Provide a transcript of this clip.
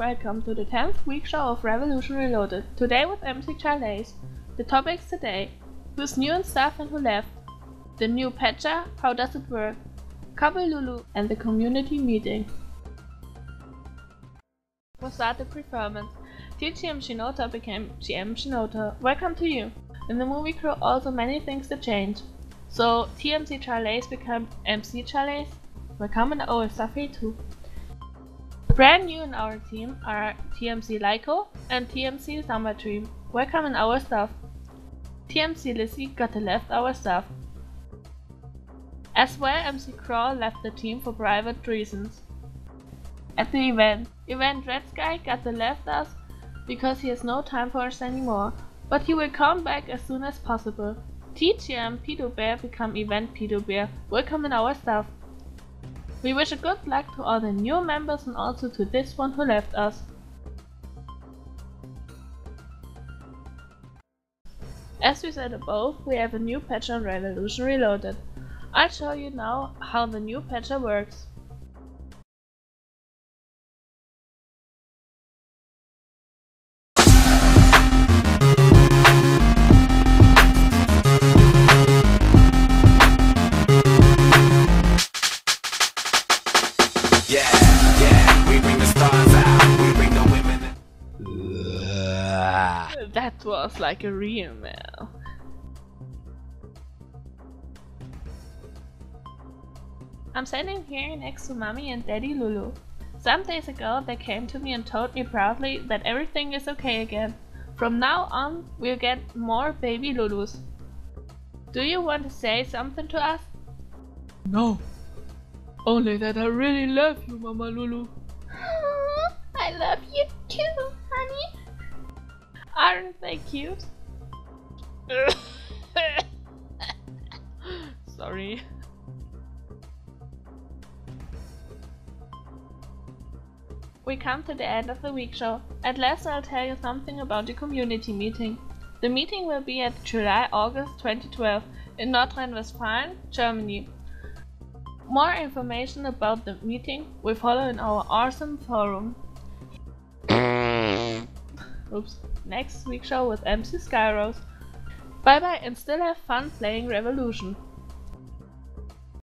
welcome to the 10th week show of Revolution Reloaded, today with MC Charlaze. The topics today: who's new and stuff and who left, the new patcher, how does it work, Couple Lulu, and the community meeting. We'll start the performance. TGM Shinota became GM Shinota. Welcome to you. In the movie crew also many things that change. So TMC Charlaze became MC Charlaze. Welcome in our stuff here too. Brand new in our team are TMC Lyko and TMC Summer Dream. Welcome in our staff. TMC Lizzie got to left our staff. As well, MC Crawl left the team for private reasons. At the event Red Sky got to left us because he has no time for us anymore, but he will come back as soon as possible. TGM Pedo Bear become Event Pedo Bear. Welcome in our staff. We wish a good luck to all the new members and also to this one who left us. As we said above, we have a new patcher on Revolution Reloaded. I'll show you now how the new patcher works. That was like a real mail. I'm standing here next to Mommy and Daddy Lulu. Some days ago they came to me and told me proudly that everything is okay again. From now on we'll get more baby Lulus. Do you want to say something to us? No. Only that I really love you, Mama Lulu. I love you too, honey. Aren't they cute? Sorry. We come to the end of the week show. At last I'll tell you something about the community meeting. The meeting will be at July-August 2012 in Nordrhein-Westfalen, Germany. More information about the meeting will follow in our awesome forum. Oops. Next week show with MC Skyros. Bye bye and still have fun playing Revolution.